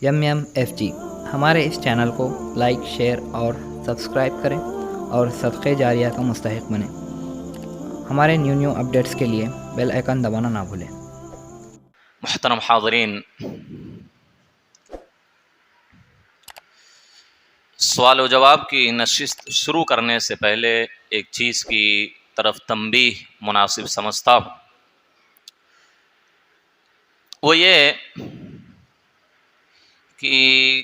MMFG ہمارے اس channel کو like, share اور سبسکرائب کریں اور صدقے جاریہ کا مستحق بنیں۔ ہمارے نیو اپڈیٹس کے لیے بیل آئیکن دبانا نہ بھولیں۔ محترم حاضرین، سوال و جواب کی نشست شروع کرنے سے پہلے ایک چیز کی طرف تنبیہ مناسب سمجھتا ہوں، وہ یہ کہ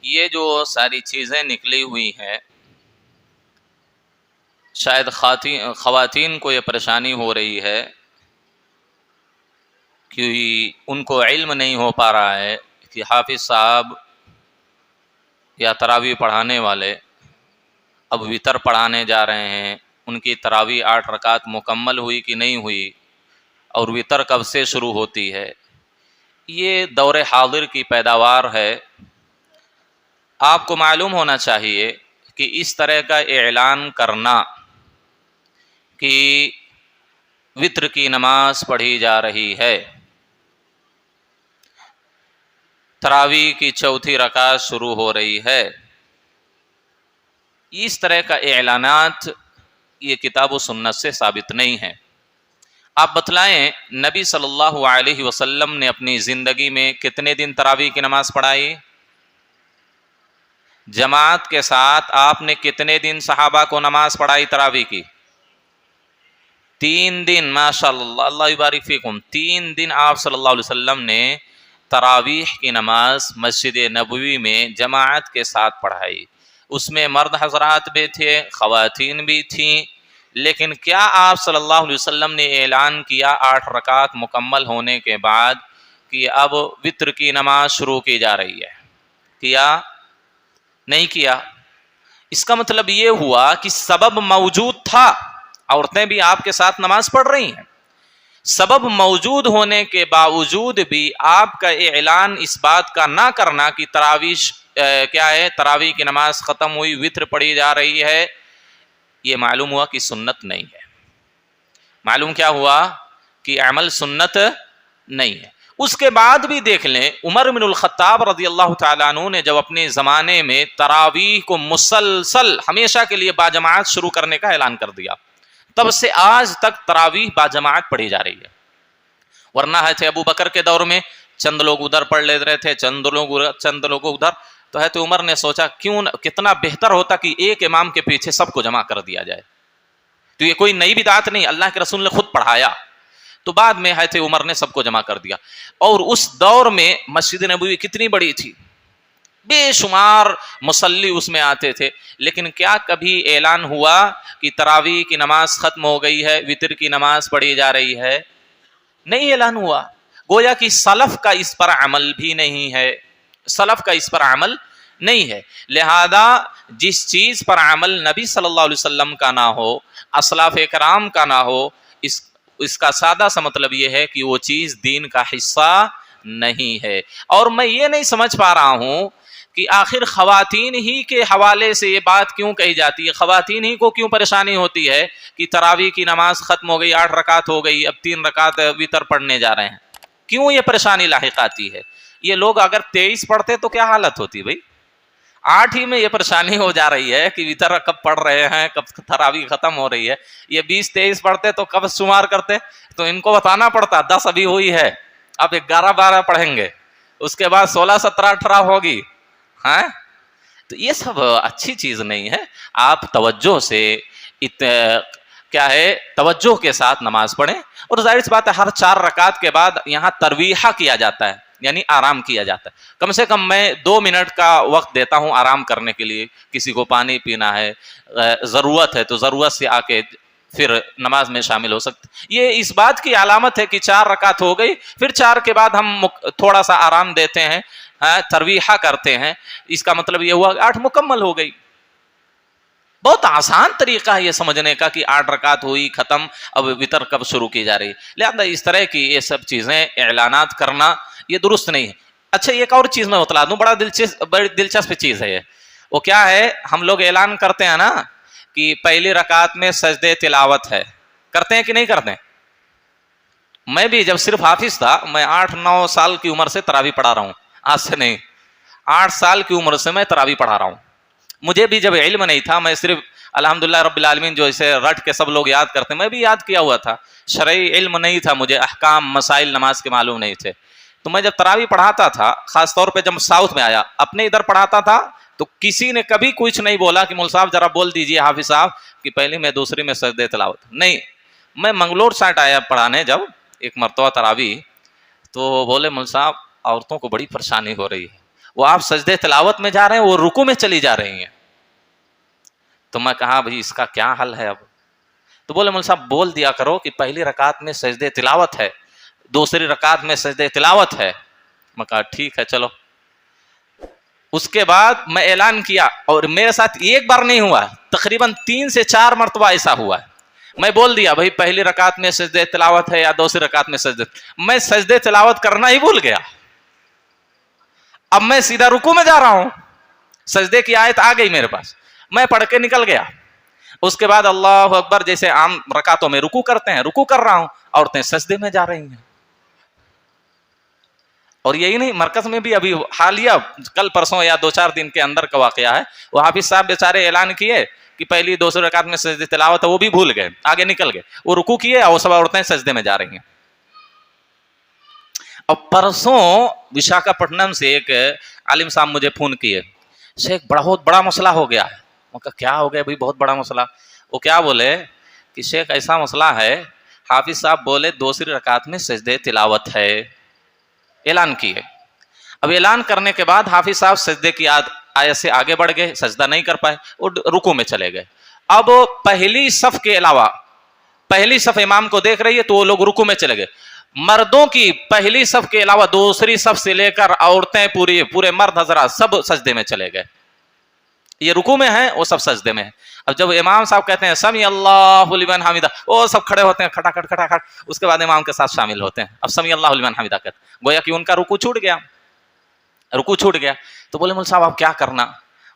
یہ جو ساری چیزیں نکلی ہوئی ہیں، شاید خواتین کو یہ پریشانی ہو رہی ہے کہ ان کو علم نہیں ہو پا رہا ہے کہ حافظ صاحب یا تراویح پڑھانے والے اب وتر پڑھانے جا رہے ہیں، ان کی تراویح 8 رکعت مکمل ہوئی کہ نہیں ہوئی، اور وتر کب سے شروع ہوتی ہے۔ یہ دور حاضر کی پیداوار ہے۔ آپ کو معلوم ہونا چاہیے کہ اس طرح کا اعلان کرنا کہ وتر کی نماز پڑھی جا رہی ہے، تراویح کی 4تھی رکعت شروع ہو رہی ہے، اس طرح کا اعلانات یہ کتاب و سنت سے ثابت نہیں ہے۔ آپ بتلائیں نبی صلی اللہ علیہ وسلم نے اپنی زندگی میں کتنے دن تراویح کی نماز پڑھائی؟ جماعت کے ساتھ آپ نے کتنے دن صحابہ کو نماز پڑھائی تراویح کی؟ 3 دن۔ ماشاء اللہ، اللہ یبارک فیکم۔ 3 دن آپ صلی اللہ علیہ وسلم نے تراویح کی نماز مسجد نبوی میں جماعت کے ساتھ پڑھائی۔ اس میں مرد حضرات بھی تھے، خواتین بھی تھیں، لیکن کیا آپ صلی اللہ علیہ وسلم نے اعلان کیا 8 رکعت مکمل ہونے کے بعد کہ اب وتر کی نماز شروع کی جا رہی ہے؟ کیا؟ نہیں کیا۔ اس کا مطلب یہ ہوا کہ سبب موجود تھا، عورتیں بھی آپ کے ساتھ نماز پڑھ رہی ہیں، سبب موجود ہونے کے باوجود بھی آپ کا اعلان اس بات کا نہ کرنا کہ تراویح کیا ہے، تراویح کی نماز ختم ہوئی، وتر پڑھی جا رہی ہے، یہ معلوم ہوا کہ سنت نہیں ہے۔ معلوم کیا ہوا؟ کہ عمل سنت نہیں ہے۔ اس کے بعد بھی دیکھ لیں، عمر بن الخطاب رضی اللہ تعالیٰ عنہ نے جب اپنے زمانے میں تراویح کو مسلسل ہمیشہ کے لیے باجماعت شروع کرنے کا اعلان کر دیا، تب سے آج تک تراویح باجماعت پڑھی جا رہی ہے۔ ورنہ ہے تھے ابو بکر کے دور میں چند لوگ ادھر پڑھ لے رہے تھے، چند لوگ ادھر، تو ہے تو عمر نے سوچا کیوں کتنا بہتر ہوتا کہ ایک امام کے پیچھے سب کو جمع کر دیا جائے۔ تو یہ کوئی نئی بدعت نہیں، اللہ کے رسول نے خود پڑھایا۔ تو بعد میں ہے تھے عمر نے سب کو جمع کر دیا، اور اس دور میں مسجد نبوی کتنی بڑی تھی، بے شمار مصلی اس میں آتے تھے، لیکن کیا کبھی اعلان ہوا کہ تراویح کی نماز ختم ہو گئی ہے، وتر کی نماز پڑھی جا رہی ہے؟ نہیں اعلان ہوا۔ گویا کہ سلف کا اس پر عمل بھی نہیں ہے، سلف کا اس پر عمل نہیں ہے۔ لہذا جس چیز پر عمل نبی صلی اللہ علیہ وسلم کا نہ ہو، اسلاف کرام کا نہ ہو، اس کا سادہ سا مطلب یہ ہے کہ وہ چیز دین کا حصہ نہیں ہے۔ اور میں یہ نہیں سمجھ پا رہا ہوں کہ آخر خواتین ہی کے حوالے سے یہ بات کیوں کہی جاتی ہے، خواتین ہی کو کیوں پریشانی ہوتی ہے کہ تراویح کی نماز ختم ہو گئی، 8 رکعت ہو گئی، اب 3 رکعت وتر پڑھنے جا رہے ہیں، کیوں یہ پریشانی لاحق آتی ہے؟ یہ لوگ اگر 23 پڑھتے تو کیا حالت ہوتی بھائی؟ 8 ہی میں یہ پریشانی ہو جا رہی ہے کہ وتر کب پڑھ رہے ہیں، کب تراویح ختم ہو رہی ہے۔ یہ 20-23 پڑھتے تو کب شمار کرتے؟ تو ان کو بتانا پڑتا 10 ابھی ہوئی ہے، اب 11-12 پڑھیں گے، اس کے بعد 16-17-18 ہوگی۔ ہاں، تو یہ سب اچھی چیز نہیں ہے۔ آپ توجہ سے کیا ہے، توجہ کے ساتھ نماز پڑھیں، اور ظاہر سی بات ہے ہر 4 رکعت کے بعد یہاں ترویحہ کیا جاتا ہے، یعنی آرام کیا جاتا ہے۔ کم سے کم میں 2 منٹ کا وقت دیتا ہوں آرام کرنے کے لیے، کسی کو پانی پینا ہے، ضرورت ہے تو ضرورت سے آ کے پھر نماز میں شامل ہو سکتے۔ یہ اس بات کی علامت ہے کہ 4 رکعت ہو گئی، پھر 4 کے بعد ہم تھوڑا سا آرام دیتے ہیں، ترویحہ کرتے ہیں، اس کا مطلب یہ ہوا 8 مکمل ہو گئی۔ بہت آسان طریقہ ہے یہ سمجھنے کا کہ 8 رکعت ہوئی ختم، اب وتر کب شروع کی جا رہی ہے۔ لہذا اس طرح کی یہ سب چیزیں اعلانات کرنا یہ درست نہیں ہے۔ اچھا، ایک اور چیز میں بتلا دوں، بڑی دلچسپ چیز ہے یہ۔ وہ کیا ہے، ہم لوگ اعلان کرتے ہیں نا کہ پہلی رکعت میں سجدے تلاوت ہے، کرتے ہیں کہ نہیں کرتے ہیں؟ میں بھی جب صرف حافظ تھا، میں 8-9 سال کی عمر سے تراویح پڑھا رہا ہوں، آج سے نہیں، 8 سال کی عمر سے میں تراویح پڑھا رہا ہوں. مجھے بھی جب علم نہیں تھا، میں صرف الحمدللہ رب العالمین جو اسے رٹ کے سب لوگ یاد کرتے ہیں، میں بھی یاد کیا ہوا تھا. شرعی علم نہیں تھا مجھے، احکام مسائل نماز کے معلوم نہیں تھے. تو میں جب تراویح پڑھاتا تھا، خاص طور پہ جب ساؤتھ میں آیا، اپنے ادھر پڑھاتا تھا، تو کسی نے کبھی کچھ نہیں بولا کہ مول صاحب ذرا بول دیجئے حافظ صاحب کہ پہلی میں دوسری میں سجدے تلاوت. نہیں، میں منگلور سائٹ آیا پڑھانے جب ایک مرتبہ تراویح، تو بولے مول صاحب عورتوں کو بڑی پریشانی ہو رہی ہے، وہ آپ سجدے تلاوت میں جا رہے ہیں، وہ رکوع میں چلی جا رہی ہیں. تو میں کہا بھائی اس کا کیا حل ہے اب؟ تو بولے مول صاحب بول دیا کرو کہ پہلی رکعت میں سجدے تلاوت ہے، دوسری رکعت میں سجدے تلاوت ہے. میں کہا ٹھیک ہے چلو. اس کے بعد میں اعلان کیا، اور میرے ساتھ ایک بار نہیں ہوا، تقریباً 3 سے 4 مرتبہ ایسا ہوا. میں بول دیا بھائی پہلی رکعت میں سجدے تلاوت ہے یا دوسری رکعت میں سجدے. میں سجدے تلاوت کرنا ہی بھول گیا. اب میں سیدھا رکوع میں جا رہا ہوں، سجدے کی آیت آ گئی میرے پاس، میں پڑھ کے نکل گیا. اس کے بعد اللہ اکبر جیسے عام رکعتوں میں رکوع کرتے ہیں، رکوع کر رہا ہوں، عورتیں سجدے میں جا رہی ہیں. اور یہی نہیں، مرکز میں بھی ابھی حالیہ کل پرسوں یا 2-4 دن کے اندر کا واقعہ ہے، وہ حافظ صاحب بیچارے اعلان کیے کہ پہلی دوسری رکعت میں سجدے تلاوت ہے، وہ بھی بھول گئے، آگے نکل گئے، وہ رکوع کیے اور سب عورتیں سجدے میں جا رہی ہیں. اور پرسوں وشاکھاپٹنم سے ایک عالم صاحب مجھے فون کیے، شیخ بہت بڑا مسئلہ ہو گیا ہے. میں کہا کیا ہو گیا بھائی بہت بڑا مسئلہ؟ وہ کیا بولے کہ شیخ ایسا مسئلہ ہے، حافظ صاحب بولے دوسری رکعت میں سجدے تلاوت ہے، اعلان کیے. اب اعلان کرنے کے بعد حافظ صاحب سجدے کی آیت سے آگے بڑھ گئے، سجدہ نہیں کر پائے، وہ رکوع میں چلے گئے. اب پہلی صف کے علاوہ پہلی صف امام کو دیکھ رہی ہے تو وہ لوگ رکوع میں چلے گئے. مردوں کی پہلی صف کے علاوہ دوسری صف سے لے کر عورتیں پورے مرد حضرات سب سجدے میں چلے گئے. یہ رکوع میں ہیں، وہ سب سجدے میں ہیں. اب جب امام صاحب کہتے ہیں سمی اللہ لمن حمیدہ، وہ سب کھڑے ہوتے ہیں کھٹا کھٹ، اس کے بعد امام کے ساتھ شامل ہوتے ہیں. اب سمی اللہ لمن حمیدہ کہتے ہیں، گویا کہ ان کا رکوع چھوٹ گیا. تو بولے مول صاحب اب کیا کرنا؟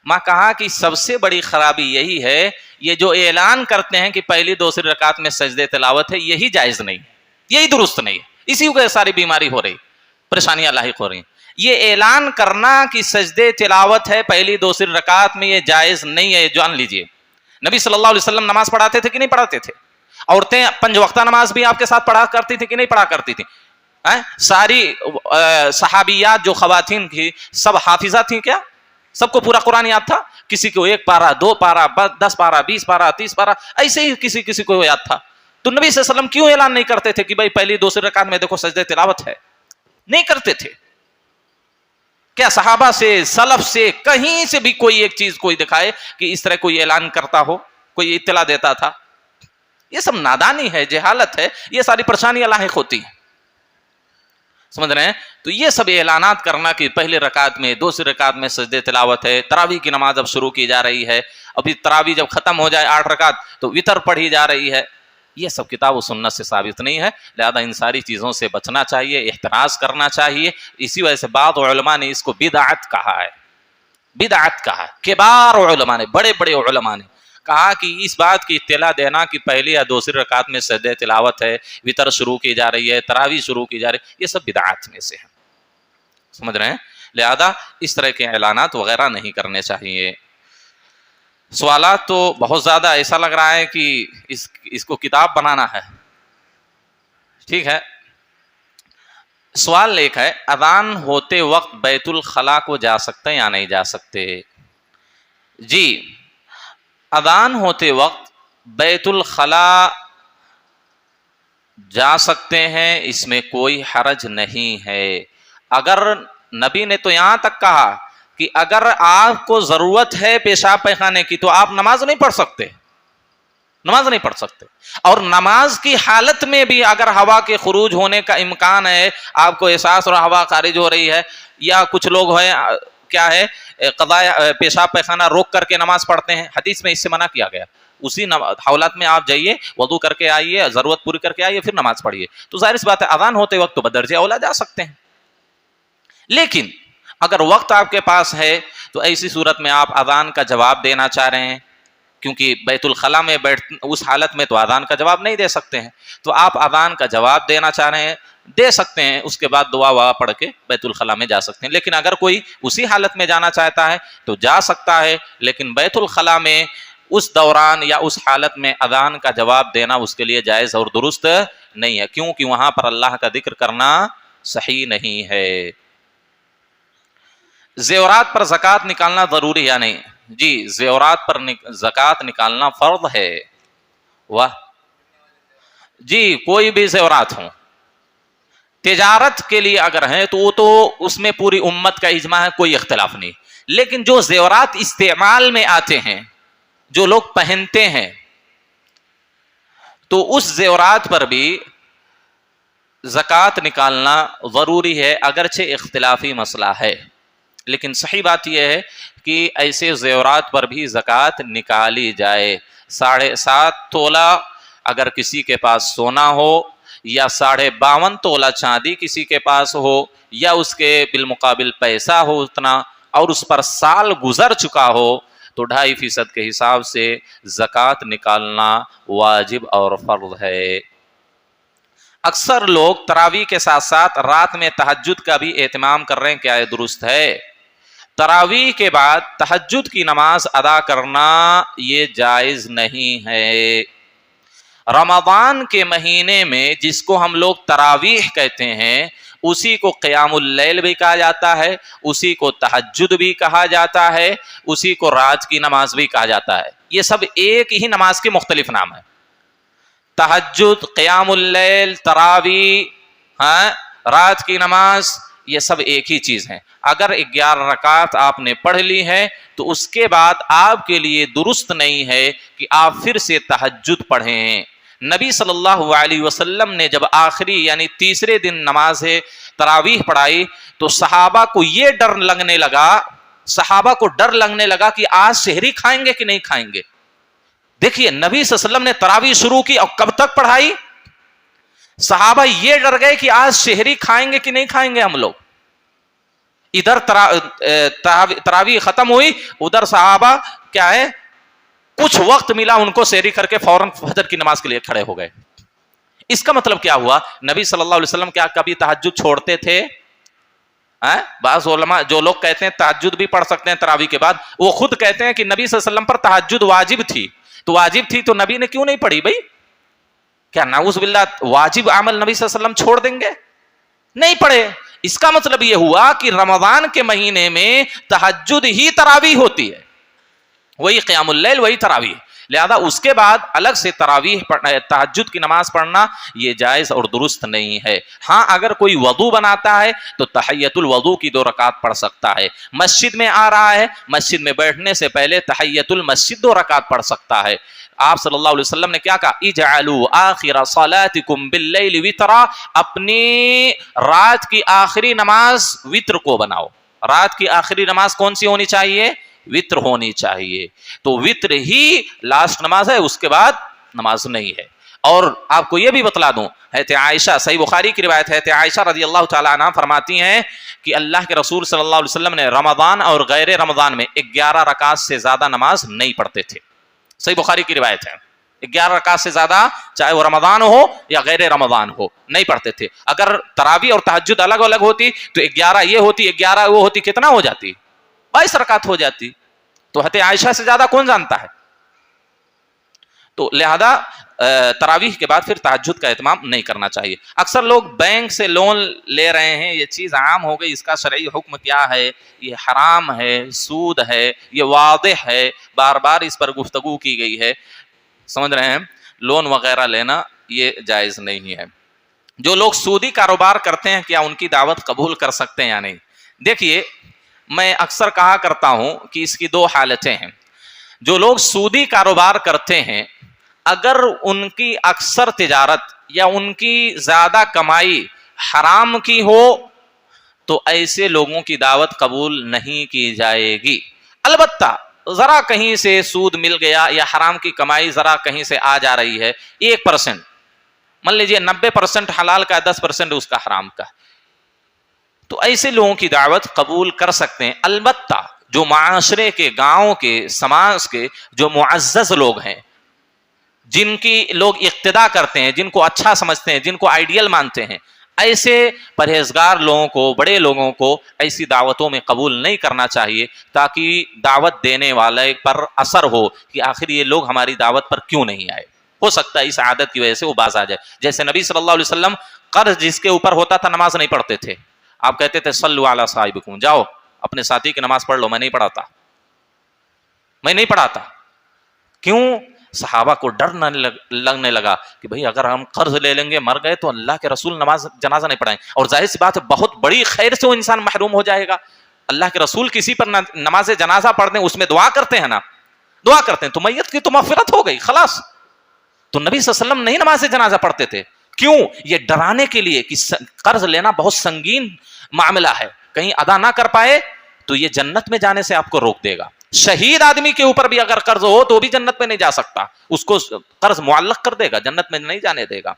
ماں کہا کہ سب سے بڑی خرابی یہی ہے، یہ جو اعلان کرتے ہیں کہ پہلی دوسری رکعت میں سجدے تلاوت ہے، یہی جائز نہیں، یہی درست نہیں، اسی کو ساری بیماری ہو رہی، پریشانیاں لاحق ہو رہی. یہ اعلان کرنا کہ سجدے تلاوت ہے پہلی دوسری رکعت میں، یہ جائز نہیں ہے، جان لیجئے. نبی صلی اللہ علیہ وسلم نماز پڑھاتے تھے کہ نہیں پڑھاتے تھے؟ عورتیں 5 وقتہ نماز بھی آپ کے ساتھ پڑھا کرتی تھی کہ نہیں پڑھا کرتی تھی؟ ساری صحابیات جو خواتین تھی سب حافظہ تھیں کیا؟ سب کو پورا قرآن یاد تھا؟ کسی کو 1 پارہ 2 پارہ 10 پارہ 20 پارہ 30 پارہ ایسے ہی کسی کو یاد تھا. تو نبی صلی اللہ علیہ وسلم کیوں اعلان نہیں کرتے تھے کہ بھائی پہلی دوسری رکعت میں دیکھو سجدے تلاوت ہے؟ نہیں کرتے تھے. کیا صحابہ سے سلف سے کہیں سے بھی کوئی ایک چیز کوئی دکھائے کہ اس طرح کوئی اعلان کرتا ہو، کوئی اطلاع دیتا تھا؟ یہ سب نادانی ہے، جہالت ہے، یہ ساری پریشانیاں لاحق ہوتی ہیں. سمجھ رہے ہیں؟ تو یہ سب اعلانات کرنا کہ پہلی رکعت میں دوسری رکعت میں سجدے تلاوت ہے. تراویح کی نماز اب شروع کی جا رہی ہے، ابھی تراویح جب ختم ہو جائے 8 رکعت تو وتر پڑھی جا رہی ہے. یہ سب کتاب و سنت سے ثابت نہیں ہے، لہذا ان ساری چیزوں سے بچنا چاہیے، احتراز کرنا چاہیے. اسی وجہ سے بعض علماء نے اس کو بدعت کہا ہے، بدعت کہا ہے. کبار علماء نے، بڑے بڑے علماء نے کہا کہ اس بات کی اطلاع دینا کہ پہلی یا دوسری رکعت میں سجدے تلاوت ہے، وتر شروع کی جا رہی ہے، تراویح شروع کی جا رہی ہے، یہ سب بدعات میں سے ہے. سمجھ رہے ہیں؟ لہذا اس طرح کے اعلانات وغیرہ نہیں کرنے چاہیے. سوالات تو بہت زیادہ، ایسا لگ رہا ہے کہ اس کو کتاب بنانا ہے. ٹھیک ہے، سوال ایک ہے، اذان ہوتے وقت بیت الخلا کو جا سکتے ہیں یا نہیں جا سکتے؟ جی، اذان ہوتے وقت بیت الخلا جا سکتے ہیں، اس میں کوئی حرج نہیں ہے. اگر نبی نے تو یہاں تک کہا کہ اگر آپ کو ضرورت ہے پیشاب پیخانے کی تو آپ نماز نہیں پڑھ سکتے، نماز نہیں پڑھ سکتے. اور نماز کی حالت میں بھی اگر ہوا کے خروج ہونے کا امکان ہے، آپ کو احساس اور ہوا خارج ہو رہی ہے، یا کچھ لوگ ہیں کیا ہے قضاء پیشاب پیخانہ روک کر کے نماز پڑھتے ہیں، حدیث میں اس سے منع کیا گیا. اسی حالات میں آپ جائیے، وضو کر کے آئیے، ضرورت پوری کر کے آئیے، پھر نماز پڑھیے. تو ظاہر سی بات ہے اذان ہوتے وقت تو بدرجہ اولیٰ جا سکتے ہیں. لیکن اگر وقت آپ کے پاس ہے تو ایسی صورت میں آپ اذان کا جواب دینا چاہ رہے ہیں کیونکہ بیت الخلا میں اس حالت میں تو اذان کا جواب نہیں دے سکتے ہیں، تو آپ اذان کا جواب دینا چاہ رہے ہیں دے سکتے ہیں، اس کے بعد دعا وعا پڑھ کے بیت الخلا میں جا سکتے ہیں۔ لیکن اگر کوئی اسی حالت میں جانا چاہتا ہے تو جا سکتا ہے، لیکن بیت الخلا میں اس دوران یا اس حالت میں اذان کا جواب دینا اس کے لیے جائز اور درست نہیں ہے، کیونکہ وہاں پر اللہ کا ذکر کرنا صحیح نہیں ہے۔ زیورات پر زکوٰۃ نکالنا ضروری یا نہیں؟ جی، زیورات پر زکوٰۃ نکالنا فرض ہے۔ واہ جی، کوئی بھی زیورات ہوں، تجارت کے لیے اگر ہیں تو وہ تو اس میں پوری امت کا اجماع ہے، کوئی اختلاف نہیں، لیکن جو زیورات استعمال میں آتے ہیں، جو لوگ پہنتے ہیں، تو اس زیورات پر بھی زکوٰۃ نکالنا ضروری ہے، اگرچہ اختلافی مسئلہ ہے، لیکن صحیح بات یہ ہے کہ ایسے زیورات پر بھی زکوٰۃ نکالی جائے۔ 7.5 تولہ اگر کسی کے پاس سونا ہو، یا 52.5 تولہ چاندی کسی کے پاس ہو، یا اس کے بالمقابل پیسہ ہو اتنا، اور اس پر سال گزر چکا ہو، تو 2.5% کے حساب سے زکوٰۃ نکالنا واجب اور فرض ہے۔ اکثر لوگ تراویح کے ساتھ ساتھ رات میں تہجد کا بھی اہتمام کر رہے ہیں، کیا یہ درست ہے؟ تراویح کے بعد تہجد کی نماز ادا کرنا یہ جائز نہیں ہے۔ رمضان کے مہینے میں جس کو ہم لوگ تراویح کہتے ہیں، اسی کو قیام اللیل بھی کہا جاتا ہے، اسی کو تہجد بھی کہا جاتا ہے، اسی کو رات کی نماز بھی کہا جاتا ہے۔ یہ سب ایک ہی نماز کے مختلف نام ہیں۔ تہجد، قیام اللیل، تراویح، رات کی نماز، یہ سب ایک ہی چیز ہیں۔ اگر 11 رکعت آپ نے پڑھ لی ہے تو اس کے بعد آپ کے لیے درست نہیں ہے کہ آپ پھر سے تہجد پڑھیں۔ نبی صلی اللہ علیہ وسلم نے جب آخری یعنی تیسرے دن نماز تراویح پڑھائی تو صحابہ کو ڈر لگنے لگا کہ آج سحری کھائیں گے کہ نہیں کھائیں گے۔ دیکھیے نبی صلی اللہ علیہ وسلم نے تراویح شروع کی اور کب تک پڑھائی؟ صحابہ یہ ڈر گئے کہ آج سحری کھائیں گے کہ نہیں کھائیں گے ہم لوگ۔ ادھر تراویح ختم ہوئی، ادھر صحابہ کیا ہے، کچھ وقت ملا ان کو سحری کر کے فوراً فجر کی نماز کے لیے کھڑے ہو گئے۔ اس کا مطلب کیا ہوا؟ نبی صلی اللہ علیہ وسلم کیا کبھی تہجد چھوڑتے تھے؟ بعض علماء جو لوگ کہتے ہیں تہجد بھی پڑھ سکتے ہیں تراویح کے بعد، وہ خود کہتے ہیں کہ نبی صلی اللہ علیہ وسلم پر تہجد واجب تھی، تو واجب تھی تو نبی نے کیوں نہیں پڑھی بھائی؟ کیا نعوذ باللہ واجب عمل نبی صلی اللہ علیہ وسلم چھوڑ دیں گے؟ نہیں پڑھے۔ اس کا مطلب یہ ہوا کہ رمضان کے مہینے میں تہجد ہی تراویح ہوتی ہے، وہی قیام اللیل، وہی تراویح، لہذا اس کے بعد الگ سے تہجد کی نماز پڑھنا یہ جائز اور درست نہیں ہے۔ ہاں اگر کوئی وضو بناتا ہے تو تحیۃ الوضو کی 2 رکعت پڑھ سکتا ہے، مسجد میں آ رہا ہے، مسجد میں بیٹھنے سے پہلے تحیۃ المسجد 2 رکعت پڑھ سکتا ہے۔ آپ صلی اللہ علیہ وسلم نے کیا کہا؟ اجعلوا آخر صلاتکم باللیل وطرا، اپنی رات کی آخری نماز وطر کو بناؤ۔ رات کی آخری نماز کون سی ہونی چاہیے؟ وطر ہونی چاہیے۔ تو وطر ہی لاسٹ نماز ہے، اس کے بعد نماز نہیں ہے۔ اور آپ کو یہ بھی بتلا دوں، حضرت عائشہ، صحیح بخاری کی روایت ہے، حضرت عائشہ رضی اللہ تعالیٰ عنہ فرماتی ہیں کہ اللہ کے رسول صلی اللہ علیہ وسلم نے رمضان اور غیر رمضان میں 11 رکعت سے زیادہ نماز نہیں پڑھتے تھے۔ صحیح بخاری کی روایت ہے، 11 رکعت سے زیادہ چاہے وہ رمضان ہو یا غیر رمضان ہو نہیں پڑھتے تھے۔ اگر تراویح اور تہجد الگ الگ ہوتی تو 11 یہ ہوتی، 11 وہ ہوتی، کتنا ہو جاتی؟ 22 رکعت ہو جاتی۔ تو حضرت عائشہ سے زیادہ کون جانتا ہے؟ تو لہذا تراویح کے بعد پھر تہجد کا اہتمام نہیں کرنا چاہیے۔ اکثر لوگ بینک سے لون لے رہے ہیں، یہ چیز عام ہو گئی، اس کا شرعی حکم کیا ہے؟ یہ حرام ہے، سود ہے، یہ واضح ہے، بار بار اس پر گفتگو کی گئی ہے، سمجھ رہے ہیں؟ لون وغیرہ لینا یہ جائز نہیں ہے۔ جو لوگ سودی کاروبار کرتے ہیں کیا ان کی دعوت قبول کر سکتے ہیں یا نہیں؟ دیکھیے میں اکثر کہا کرتا ہوں کہ اس کی 2 حالتیں ہیں۔ جو لوگ سودی کاروبار کرتے ہیں، اگر ان کی اکثر تجارت یا ان کی زیادہ کمائی حرام کی ہو تو ایسے لوگوں کی دعوت قبول نہیں کی جائے گی۔ البتہ ذرا کہیں سے سود مل گیا یا حرام کی کمائی ذرا کہیں سے آ جا رہی ہے، 1%، مان لیجیے 90% حلال کا، 10% اس کا حرام کا، تو ایسے لوگوں کی دعوت قبول کر سکتے ہیں۔ البتہ جو معاشرے کے، گاؤں کے، سماج کے جو معزز لوگ ہیں، جن کی لوگ اقتدا کرتے ہیں، جن کو اچھا سمجھتے ہیں، جن کو آئیڈیل مانتے ہیں، ایسے پرہیزگار لوگوں کو، بڑے لوگوں کو ایسی دعوتوں میں قبول نہیں کرنا چاہیے، تاکہ دعوت دینے والے پر اثر ہو کہ آخر یہ لوگ ہماری دعوت پر کیوں نہیں آئے۔ ہو سکتا ہے اس عادت کی وجہ سے وہ باز آ جائے۔ جیسے نبی صلی اللہ علیہ وسلم قرض جس کے اوپر ہوتا تھا نماز نہیں پڑھتے تھے، آپ کہتے تھے صلوا علی صاحبکم، جاؤ اپنے ساتھی کی نماز پڑھ لو، میں نہیں پڑھاتا۔ کیوں؟ صحابہ کو ڈر نہ لگنے لگا کہ بھئی اگر ہم قرض لے لیں گے، مر گئے تو اللہ کے رسول نماز جنازہ نہیں پڑھائیں، اور ظاہر سی بات ہے بہت بڑی خیر سے وہ انسان محروم ہو جائے گا۔ اللہ کے رسول کسی پر نماز جنازہ پڑھ دیں، اس میں دعا کرتے ہیں نا، دعا کرتے ہیں تو میت کی تو مغفرت ہو گئی، خلاص۔ تو نبی صلی اللہ علیہ وسلم نہیں نماز جنازہ پڑھتے تھے، کیوں؟ یہ ڈرانے کے لیے کہ قرض لینا بہت سنگین معاملہ ہے، کہیں ادا نہ کر پائے تو یہ جنت میں جانے سے آپ کو روک دے گا۔ شہید آدمی کے اوپر بھی اگر قرض ہو تو بھی جنت میں نہیں جا سکتا، اس کو قرض معلق کر دے گا، جنت میں نہیں جانے دے گا،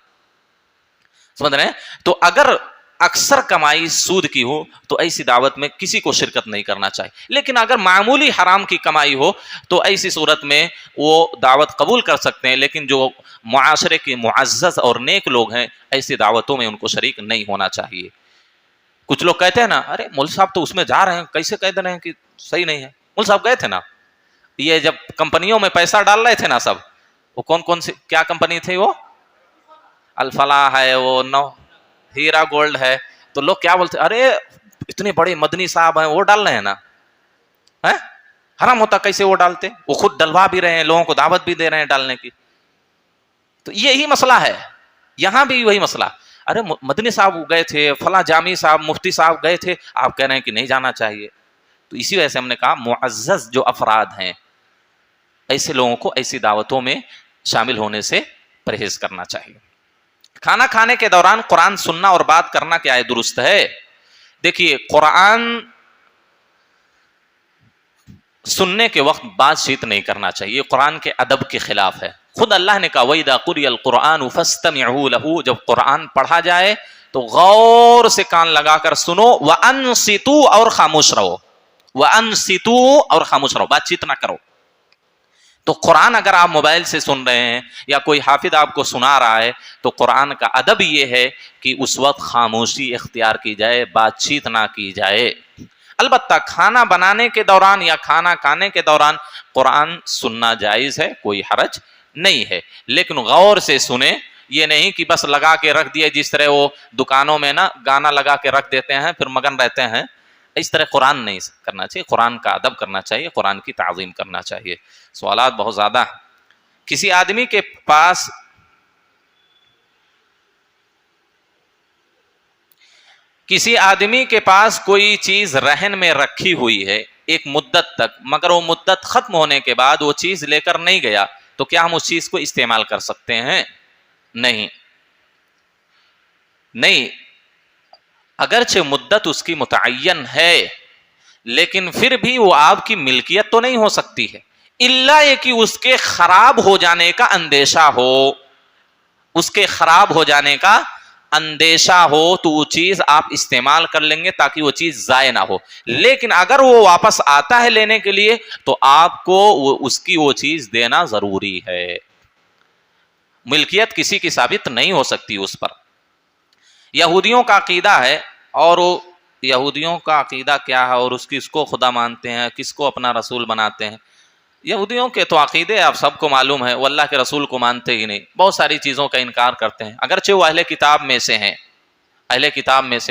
سمجھ رہے ہیں؟ تو اگر اکثر کمائی سود کی ہو تو ایسی دعوت میں کسی کو شرکت نہیں کرنا چاہیے، لیکن اگر معمولی حرام کی کمائی ہو تو ایسی صورت میں وہ دعوت قبول کر سکتے ہیں، لیکن جو معاشرے کے معزز اور نیک لوگ ہیں ایسی دعوتوں میں ان کو شریک نہیں ہونا چاہیے۔ کچھ لوگ کہتے ہیں نا، ارے مولوی صاحب تو اس میں جا رہے ہیں، کیسے کہہ دے رہے ہیں کہ صحیح نہیں ہے؟ مولوی صاحب گئے تھے نا، یہ جب کمپنیوں میں پیسہ ڈال رہے تھے نا سب، وہ کون سی کیا کمپنی تھی؟ وہ الفلاح ہے، وہ ہیرا گولڈ ہے، تو لوگ کیا بولتے، ارے اتنے بڑے مدنی صاحب ہیں وہ ڈال رہے ہیں نا، حرام ہوتا کیسے وہ ڈالتے؟ وہ خود ڈلوا بھی رہے ہیں، لوگوں کو دعوت بھی دے رہے ہیں ڈالنے کی۔ تو یہی مسئلہ ہے، یہاں بھی وہی مسئلہ، ارے مدنی صاحب گئے تھے، فلاں جامی صاحب، مفتی صاحب گئے تھے، آپ کہہ رہے ہیں کہ نہیں جانا چاہیے۔ تو اسی وجہ سے ہم نے کہا معزز جو افراد ہیں ایسے لوگوں کو ایسی دعوتوں میں شامل ہونے سے پرہیز کرنا چاہیے۔ کھانا کھانے کے دوران قرآن سننا اور بات کرنا کیا ہے درست ہے؟ دیکھیے، قرآن سننے کے وقت بات چیت نہیں کرنا چاہیے، یہ قرآن کے ادب کے خلاف ہے۔ خود اللہ نے کہا وَإِذَا قُرِئَ الْقُرْآنُ فَاسْتَمِعُوا لَهُ، جب قرآن پڑھا جائے تو غور سے کان لگا کر سنو، وَأَنصِتُوا، اور خاموش رہو، وَأَنصِتُوا، اور خاموش رہو، بات چیت نہ کرو۔ تو قرآن اگر آپ موبائل سے سن رہے ہیں یا کوئی حافظ آپ کو سنا رہا ہے تو قرآن کا ادب یہ ہے کہ اس وقت خاموشی اختیار کی جائے، بات چیت نہ کی جائے۔ البتہ کھانا بنانے کے دوران یا کھانا کھانے کے دوران قرآن سننا جائز ہے، کوئی حرج نہیں ہے، لیکن غور سے سنیں، یہ نہیں کہ بس لگا کے رکھ دیے، جس طرح وہ دکانوں میں نا گانا لگا کے رکھ دیتے ہیں پھر مگن رہتے ہیں، اس طرح قرآن نہیں کرنا چاہیے، قرآن کا ادب کرنا چاہیے، قرآن کی تعظیم کرنا چاہیے۔ سوالات بہت زیادہ ہیں۔ کسی آدمی کے پاس کوئی چیز رہن میں رکھی ہوئی ہے ایک مدت تک، مگر وہ مدت ختم ہونے کے بعد وہ چیز لے کر نہیں گیا، تو کیا ہم اس چیز کو استعمال کر سکتے ہیں؟ نہیں، اگرچہ مدت اس کی متعین ہے لیکن پھر بھی وہ آپ کی ملکیت تو نہیں ہو سکتی ہے، الا یہ کہ اس کے خراب ہو جانے کا اندیشہ ہو، اس کے خراب ہو جانے کا اندیشہ ہو تو وہ چیز آپ استعمال کر لیں گے تاکہ وہ چیز ضائع نہ ہو، لیکن اگر وہ واپس آتا ہے لینے کے لیے تو آپ کو اس کی وہ چیز دینا ضروری ہے، ملکیت کسی کی ثابت نہیں ہو سکتی اس پر۔ یہودیوں کا عقیدہ ہے، اور وہ یہودیوں کا عقیدہ کیا ہے اور کس کو خدا مانتے ہیں، کس کو اپنا رسول بناتے ہیں؟ یہودیوں کے تو عقیدے آپ سب کو معلوم ہے، وہ اللہ کے رسول کو مانتے ہی نہیں، بہت ساری چیزوں کا انکار کرتے ہیں، اگرچہ وہ اہل کتاب میں سے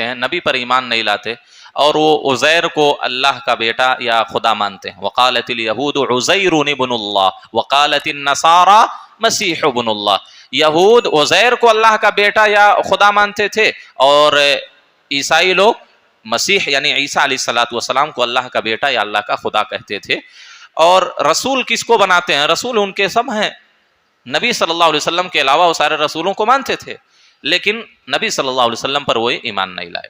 ہیں، نبی پر ایمان نہیں لاتے، اور وہ عزیر کو اللہ کا بیٹا یا خدا مانتے ہیں۔ وقالت الیہود عزیر ابن اللہ وقالت النصارى مسیح ابن اللہ، یہود عزیر کو اللہ کا بیٹا یا خدا مانتے تھے، اور عیسائی لوگ مسیح یعنی عیسیٰ علیہ السلام کو اللہ کا بیٹا یا اللہ کا خدا کہتے تھے۔ اور رسول کس کو بناتے ہیں؟ رسول ان کے سب ہیں، نبی صلی اللہ علیہ وسلم کے علاوہ وہ سارے رسولوں کو مانتے تھے، لیکن نبی صلی اللہ علیہ وسلم پر وہ ایمان نہیں لائے۔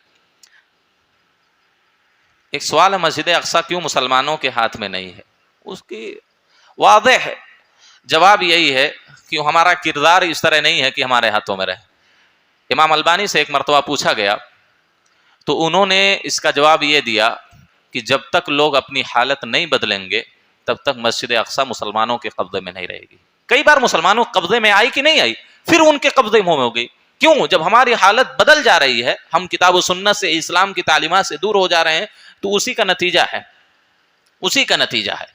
ایک سوال ہے، مسجد اقصیٰ کیوں مسلمانوں کے ہاتھ میں نہیں ہے؟ اس کی واضح ہے جواب یہی ہے کہ ہمارا کردار اس طرح نہیں ہے کہ ہمارے ہاتھوں میں رہے۔ امام البانی سے ایک مرتبہ پوچھا گیا تو انہوں نے اس کا جواب یہ دیا کہ جب تک لوگ اپنی حالت نہیں بدلیں گے تب تک مسجد اقصی مسلمانوں کے قبضے میں نہیں رہے گی. کئی بار مسلمانوں کے قبضے میں آئی کہ نہیں آئی, پھر ان کے قبضے میں ہو گئی. کیوں؟ جب ہماری حالت بدل جا رہی ہے, ہم کتاب و سنت سے, اسلام کی تعلیمات سے دور ہو جا رہے ہیں, تو اسی کا نتیجہ ہے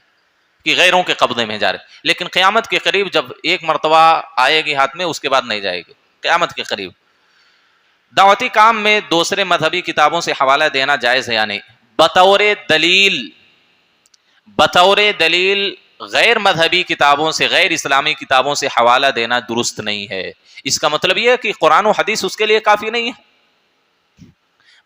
کہ غیروں کے قبضے میں جا رہے. لیکن قیامت کے قریب جب ایک مرتبہ آئے گی ہاتھ میں, اس کے بعد نہیں جائے گی. قیامت کے قریب دعوتی کام میں دوسرے مذہبی کتابوں سے حوالہ دینا جائز ہے یا نہیں؟ بطور دلیل غیر مذہبی کتابوں سے, غیر اسلامی کتابوں سے حوالہ دینا درست نہیں ہے. اس کا مطلب یہ ہے کہ قرآن و حدیث اس کے لیے کافی نہیں ہے.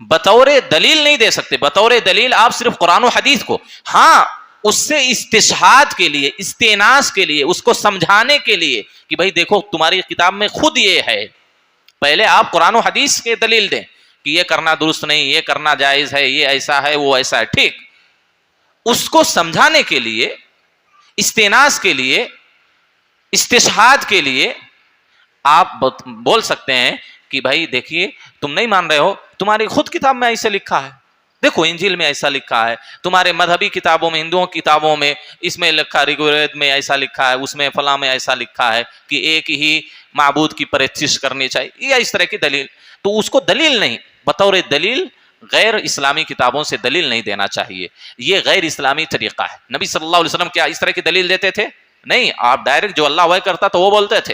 بطور دلیل نہیں دے سکتے. بطور دلیل آپ صرف قرآن و حدیث کو, ہاں اس سے استشہاد کے لیے, استئناس کے لیے, اس کو سمجھانے کے لیے کہ بھائی دیکھو تمہاری کتاب میں خود یہ ہے. پہلے آپ قرآن و حدیث کے دلیل دیں کہ یہ کرنا درست نہیں, یہ کرنا جائز ہے, یہ ایسا ہے, وہ ایسا ہے, ٹھیک. اس کو سمجھانے کے لیے, استئناس کے لیے, استشہاد کے لیے آپ بول سکتے ہیں کہ بھائی دیکھیے تم نہیں مان رہے ہو, تمہاری خود کتاب میں ایسے لکھا ہے, دیکھو انجیل میں ایسا لکھا ہے, تمہارے مذہبی کتابوں میں, ہندوؤں کی کتابوں میں اس میں لکھا, ریگوید میں ایسا لکھا ہے, اس میں فلاں میں ایسا لکھا ہے کہ ایک ہی معبود کی پرستش کرنی چاہیے, یا اس طرح کی دلیل. تو اس کو دلیل نہیں, بطور دلیل غیر اسلامی کتابوں سے دلیل نہیں دینا چاہیے. یہ غیر اسلامی طریقہ ہے. نبی صلی اللہ علیہ وسلم کیا اس طرح کی دلیل دیتے تھے؟ نہیں. آپ ڈائریکٹ جو اللہ وحی کرتا تو وہ بولتے تھے.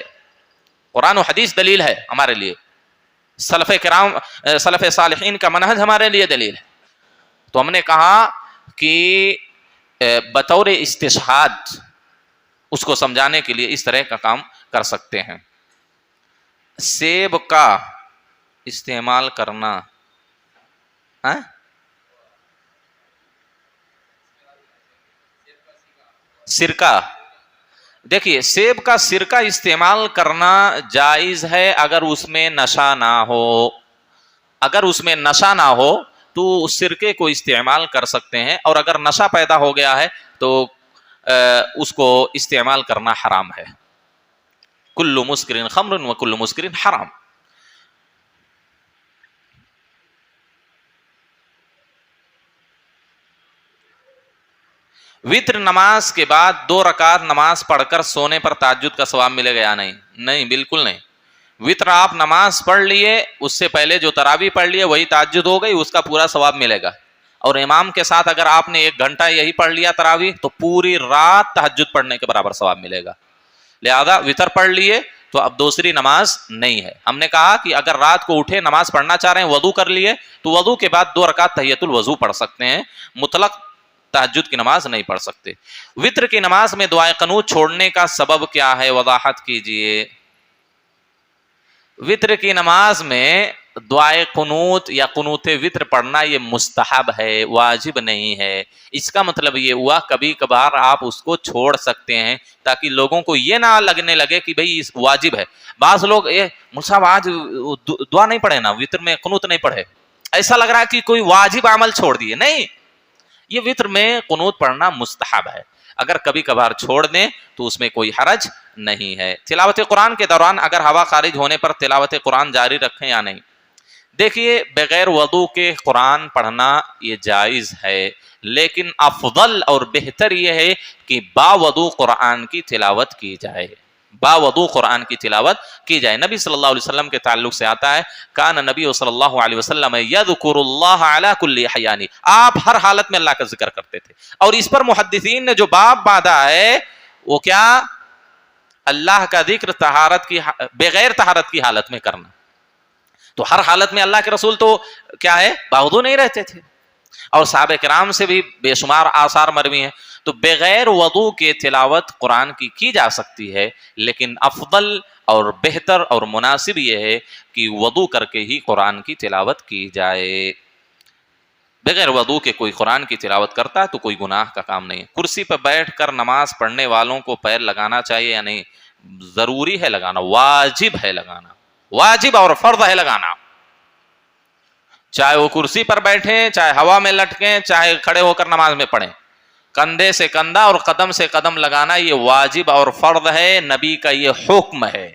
قرآن و حدیث دلیل ہے ہمارے لیے, سلف کرام, سلف صالحین کا منہج ہمارے لیے دلیل ہے. تو ہم نے کہا کہ بطور استشہاد اس کو سمجھانے کے لیے اس طرح کا کام کر سکتے ہیں. سیب کا استعمال کرنا, سرکہ, دیکھیے سیب کا سرکہ استعمال کرنا جائز ہے اگر اس میں نشہ نہ ہو. اگر اس میں نشہ نہ ہو تو اس سرکے کو استعمال کر سکتے ہیں, اور اگر نشہ پیدا ہو گیا ہے تو اس کو استعمال کرنا حرام ہے. کل مسکر خمر و کل مسکر حرام. وتر نماز کے بعد 2 رکعت نماز پڑھ کر سونے پر تہجد کا ثواب ملے گا یا نہیں؟ نہیں, بالکل نہیں. وتر آپ نماز پڑھ لیے, اس سے پہلے جو تراویح پڑھ لیے وہی تہجد ہو گئی, اس کا پورا ثواب ملے گا. اور امام کے ساتھ اگر آپ نے 1 گھنٹہ یہی پڑھ لیا تراویح تو پوری رات تہجد پڑھنے کے برابر ثواب ملے گا. لہذا وتر پڑھ لیے تو اب دوسری نماز نہیں ہے. ہم نے کہا کہ اگر رات کو اٹھے نماز پڑھنا چاہ رہے ہیں, وضو کر لیے, تو وضو کے بعد 2 رکعت تحیۃ الوضو پڑھ سکتے ہیں, مطلق تہجد کی نماز نہیں پڑھ سکتے. وتر کی نماز میں دعائے قنوت چھوڑنے کا سبب کیا ہے, وضاحت کیجئے. وتر کی نماز میں دعائے قنوت یا قنوت وتر پڑھنا یہ مستحب ہے, واجب نہیں ہے. اس کا مطلب یہ ہوا کبھی کبھار آپ اس کو چھوڑ سکتے ہیں تاکہ لوگوں کو یہ نہ لگنے لگے کہ بھئی واجب ہے. بعض لوگ صاحب آج دعا نہیں پڑھے نا, وتر میں قنوت نہیں پڑھے, ایسا لگ رہا ہے کہ کوئی واجب عمل چھوڑ دیے. نہیں, یہ وتر میں قنوت پڑھنا مستحب ہے. اگر کبھی کبھار چھوڑ دیں تو اس میں کوئی حرج نہیں ہے. تلاوت قرآن کے دوران اگر ہوا خارج ہونے پر تلاوت قرآن جاری رکھیں یا نہیں؟ دیکھیے بغیر وضو کے قرآن پڑھنا یہ جائز ہے, لیکن افضل اور بہتر یہ ہے کہ باوضو قرآن کی تلاوت کی جائے, باوضو قرآن کی تلاوت کی جائے. نبی صلی اللہ علیہ وسلم کے تعلق سے آتا ہے, کان نبی صلی اللہ علیہ وسلم یذکر اللہ علی کل احیان, آپ ہر حالت میں اللہ کا ذکر کرتے تھے. اور اس پر محدثین نے جو باب باندھا ہے وہ کیا, اللہ کا ذکر طہارت کی, بغیر طہارت کی حالت میں کرنا. تو ہر حالت میں اللہ کے رسول تو کیا ہے, باوضو نہیں رہتے تھے, اور صحابہ کرام سے بھی بے شمار آثار مروی ہیں. تو بغیر وضو کے تلاوت قرآن کی جا سکتی ہے, لیکن افضل اور بہتر اور مناسب یہ ہے کہ وضو کر کے ہی قرآن کی تلاوت کی جائے. بغیر وضو کے کوئی قرآن کی تلاوت کرتا ہے تو کوئی گناہ کا کام نہیں ہے. کرسی پہ بیٹھ کر نماز پڑھنے والوں کو پیر لگانا چاہیے یا نہیں؟ ضروری ہے لگانا, واجب ہے لگانا, واجب اور فرض ہے لگانا. چاہے وہ کرسی پر بیٹھیں, چاہے ہوا میں لٹکیں, چاہے کھڑے ہو کر نماز میں پڑھیں, کندھے سے کندھا اور قدم سے قدم لگانا یہ واجب اور فرض ہے. نبی کا یہ حکم ہے,